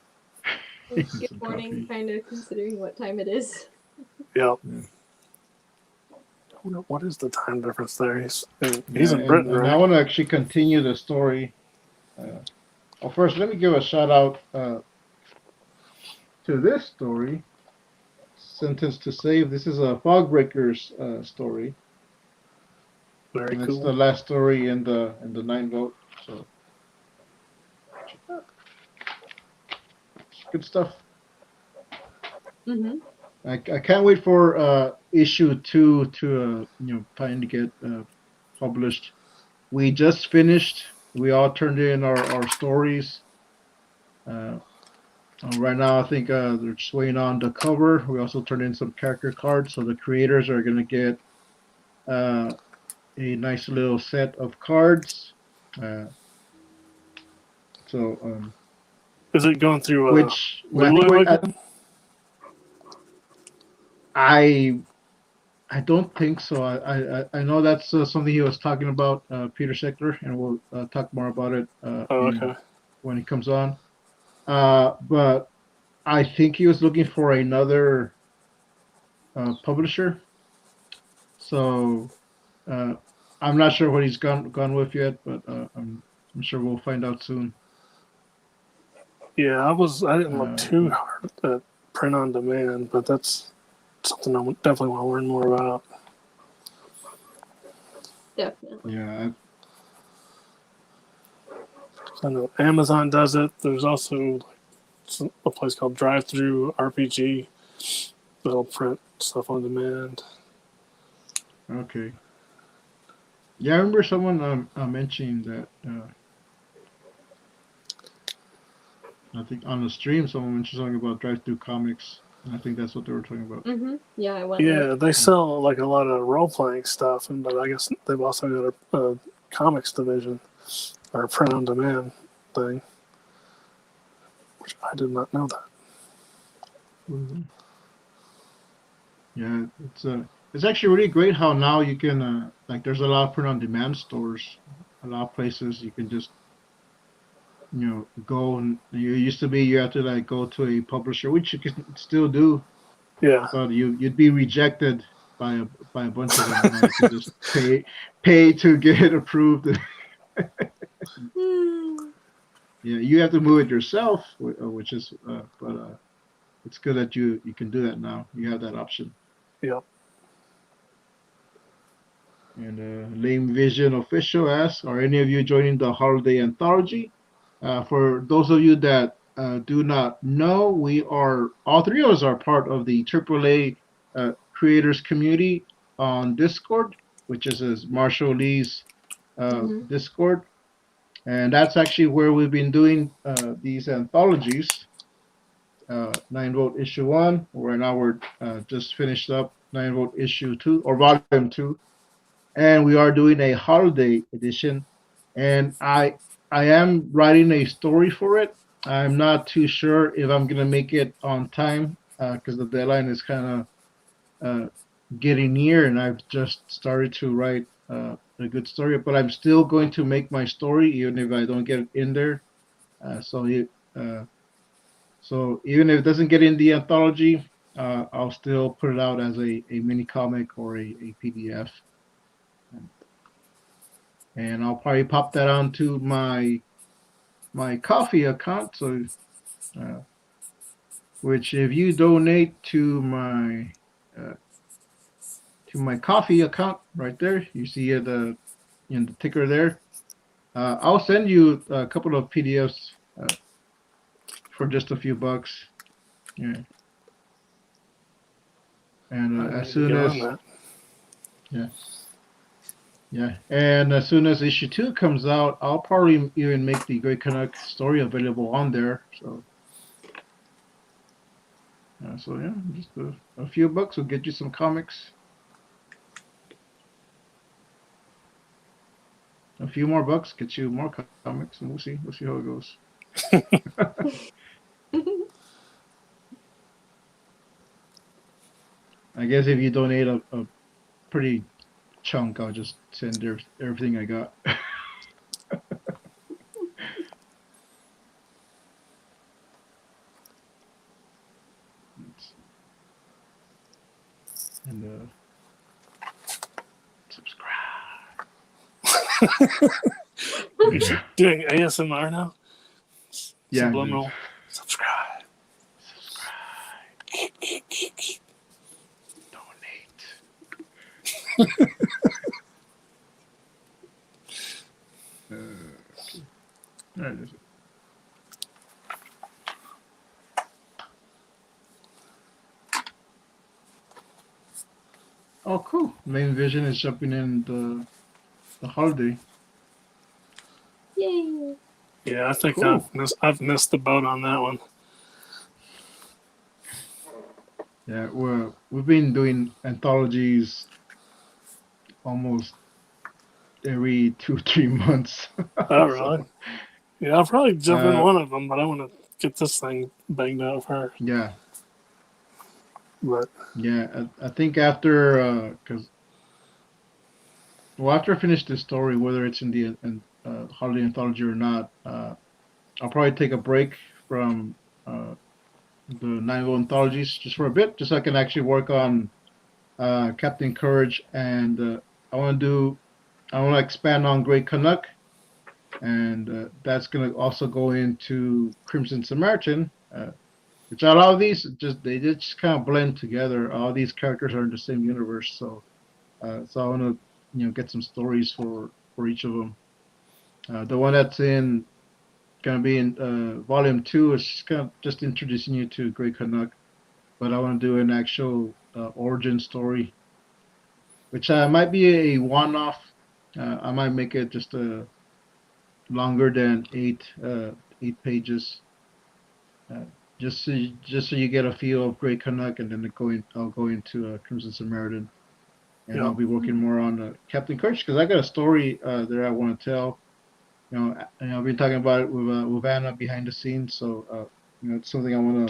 Good Some morning, coffee. kind of considering what time it is. Yep. Yeah. What is the time difference there? He's in Yeah, Britain, and right? I want to actually continue the story. Well, first, let me give a shout out to this story. Sentence to Save. This is a Fogbreakers story. Very And cool. it's the last story in the 9-vote. So good stuff. Mm-hmm. I can't wait for issue 2 to finally get published. We just finished. We all turned in our stories. Right now, I think they're just waiting on the cover. We also turned in some character cards, so the creators are gonna get a nice little set of cards. Is it going through Which Lulu again? I don't think so. I know that's something he was talking about, Peter Seckler, and we'll talk more about it okay. when he comes on. But I think he was looking for another publisher. So I'm not sure what he's gone with yet, but I'm sure we'll find out soon. Yeah, I didn't look too hard at print on demand, but that's something I definitely want to learn more about. Definitely. Yeah. I know Amazon does it. There's also a place called Drive Through RPG that'll print stuff on demand. Okay. Yeah, I remember someone mentioning that. I think on the stream, someone mentioned something about Drive Through Comics. And I think that's what they were talking about. Mm-hmm. Yeah, I went. Yeah, they sell like a lot of role playing stuff, but I guess they've also got a comics division or a print on demand thing, which I did not know that. Mm-hmm. Yeah, it's actually really great how now you can like there's a lot of print on demand stores, a lot of places you can just go, and you used to be you have to like go to a publisher, which you can still do. Yeah. But you'd be rejected by a bunch of them. You could just pay to get approved. Yeah, you have to move it yourself, which is but it's good that you can do that now. You have that option. Yep. And Lame Vision Official asks, are any of you joining the holiday anthology? For those of you that do not know, all three of us are part of the AAA creators community on Discord, which is Marshall Lee's Discord. And that's actually where we've been doing these anthologies. 9-vote issue 1. Right now we're just finished up 9-vote issue 2 or volume 2. And we are doing a holiday edition. and I am writing a story for it. I'm not too sure if I'm gonna make it on time because the deadline is kind of getting near, and I've just started to write a good story. But I'm still going to make my story even if I don't get it in there. So uh, so even if it doesn't get in the anthology, I'll still put it out as a mini comic or a PDF, and I'll probably pop that onto my coffee account. So, uh, which if you donate uh, to my coffee account right there, you see it in the ticker there. I'll send you a couple of PDFs for just a few bucks. Yeah, and I as need to soon get as on that. yeah. Yeah, and as soon as issue 2 comes out, I'll probably even make the Great Canuck story available on there. So yeah, just a few bucks will get you some comics. A few more bucks get you more comics, and we'll see how it goes. I guess if you donate a pretty chunk, I'll just send everything I got. And subscribe. You're doing ASMR now? Yeah, Subliminal. Subscribe. subscribe. Donate. Okay. All right. Oh, cool. Main Vision is jumping in the holiday. Yay! Yeah, I think Cool. I've missed the boat on that one. Yeah, we've been doing anthologies almost every 2 3 months. Oh, So really? Yeah, I'll probably jump in uh, one of them, but I want to get this thing banged out first. yeah, But yeah. I think after because after I finish this story, whether it's in the holiday anthology or not, I'll probably take a break from the 9 anthologies just for a bit, just so I can actually work on Captain Courage, and I want to expand on Great Canuck, and that's going to also go into Crimson Samaritan, which a lot of these they just kind of blend together. All these characters are in the same universe, so I want to get some stories for each of them. The one that's in going to be in volume 2 is just kind of just introducing you to Great Canuck, but I want to do an actual origin story, which might be a one-off. I might make it just longer than 8 pages, uh, just so you get a feel of Great Canuck, and then I'll go into Crimson Samaritan, and yeah, I'll be working more on Captain Courage because I got a story there I want to tell. And I've been talking about it with Anna behind the scenes, so it's something I want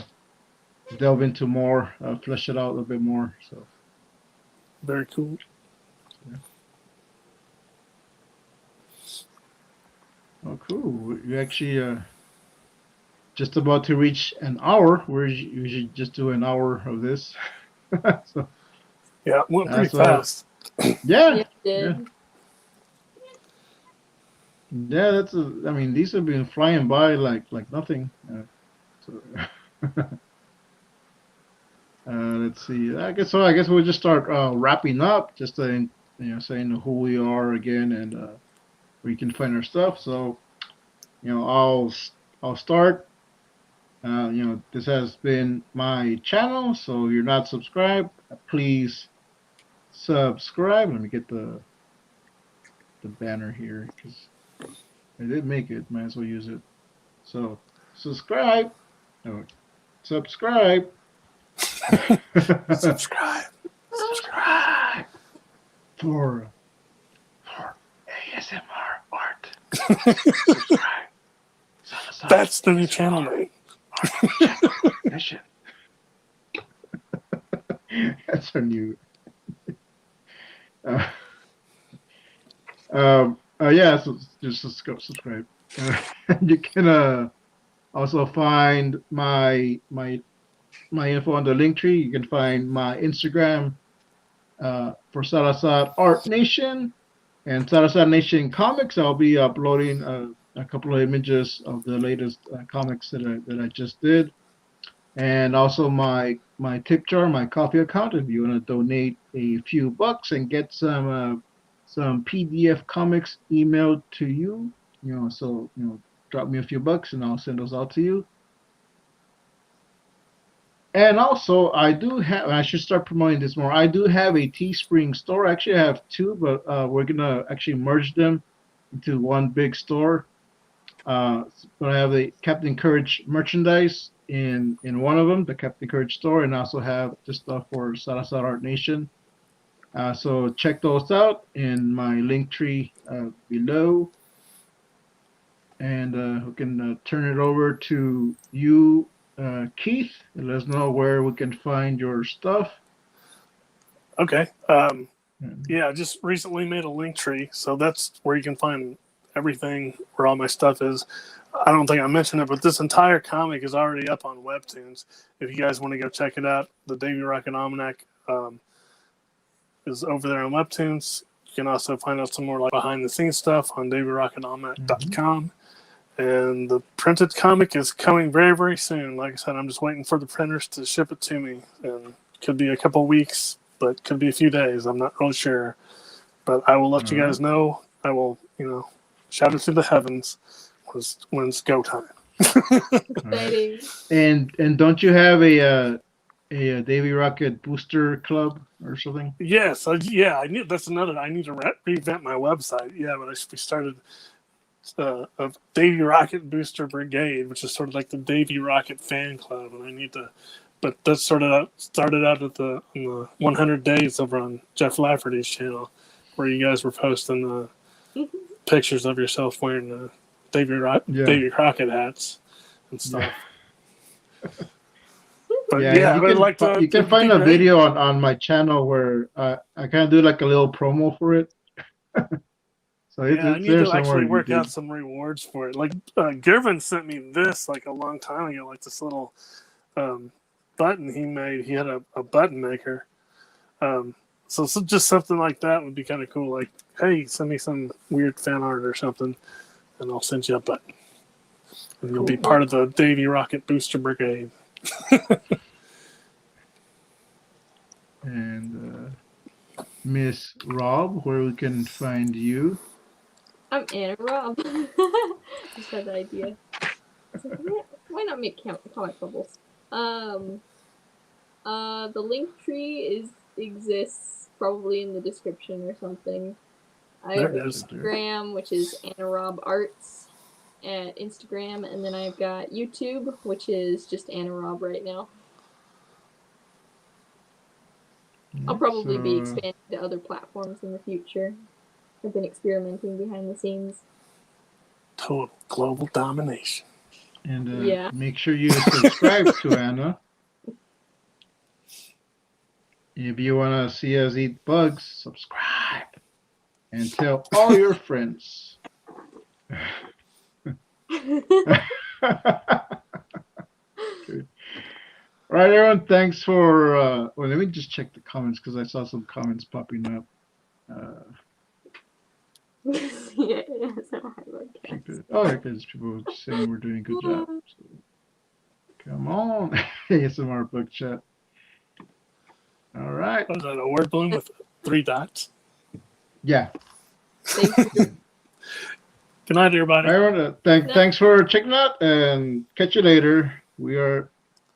to delve into more, flesh it out a little bit more. So very cool. yeah. Oh, cool. You actually just about to reach an hour. We usually just do an hour of this. So Yeah, it went pretty that's fast. yeah, Yeah, it yeah, did. yeah. I mean, these have been flying by like nothing. So let's see. I guess so. I guess we'll just start wrapping up. Just saying who we are again and where you can find our stuff. So I'll start. This has been my channel. So if you're not subscribed, please subscribe. Let me get the banner here because I did make it. Might as well use it. So subscribe. No, subscribe. Subscribe. Subscribe for ASMR art. Subscribe. That's the new channel name. Mission. That's our new. Yeah, so just subscribe. You can also find my info on the link tree. You can find my Instagram for Salazar Art Nation and Salazar Nation Comics. I'll be uploading a couple of images of the latest comics that I just did, and also my tip jar, my coffee account. If you want to donate a few bucks and get some PDF comics emailed to you, so drop me a few bucks and I'll send those out to you. And also, I should start promoting this more. I do have a Teespring store. Actually, I have two, but we're going to actually merge them into one big store. But I have the Captain Courage merchandise in one of them, the Captain Courage store, and I also have the stuff for Salazar Art Nation. So check those out in my link tree below. And we can turn it over to you, Keith, and let us know where we can find your stuff. Okay. Yeah, I just recently made a link tree, so that's where you can find everything where all my stuff is. I don't think I mentioned it, but this entire comic is already up on Webtoons. If you guys want to go check it out, the Davy Rocket Almanac is over there on Webtoons. You can also find out some more like behind-the-scenes stuff on DavyRocketAlmanac.com. And the printed comic is coming very, very soon. Like I said, I'm just waiting for the printers to ship it to me. And it could be a couple of weeks, but could be a few days. I'm not really sure. But I will let you guys know. I will, shout it to the heavens when it's go time. Exciting. And don't you have a Davy Rocket Booster Club or something? Yes, I knew that's another. I need to revamp my website. Yeah, but we started a Davy Rocket Booster Brigade, which is sort of like the Davy Rocket fan club, and I need to. But that started out at the 100 days over on Jeff Lafferty's channel, where you guys were posting pictures of yourself wearing Davy Crockett hats and stuff. But you can find a video on my channel where I kind of do like a little promo for it. So I need to actually work out some rewards for it. Like Gibran sent me this like a long time ago, like this little button he made. He had a button maker. So just something like that would be kind of cool. Like, hey, send me some weird fan art or something, and I'll send you a button. And you'll be part of the Davy Rocket Booster Brigade. And Miss Raub, where we can find you? I'm Anna Raub. Just had the idea. Why not make comic bubbles? The link tree exists probably in the description or something. I have Instagram, which is Anna Raub Arts at Instagram, and then I've got YouTube, which is just Anna Raub right now. I'll probably be expanding to other platforms in the future. I've been experimenting behind the scenes. Total global domination. And make sure you subscribe to Anna. If you want to see us eat bugs, subscribe. And tell all your friends. All right, everyone. Thanks for. Well, let me just check the comments because I saw some comments popping up. Yeah, because people are saying we're doing a good job. So, come on, ASMR book chat. All right. Was that a word balloon with 3 dots? Yeah. Thank you. Good night, everybody. Thanks for checking out, and catch you later. We are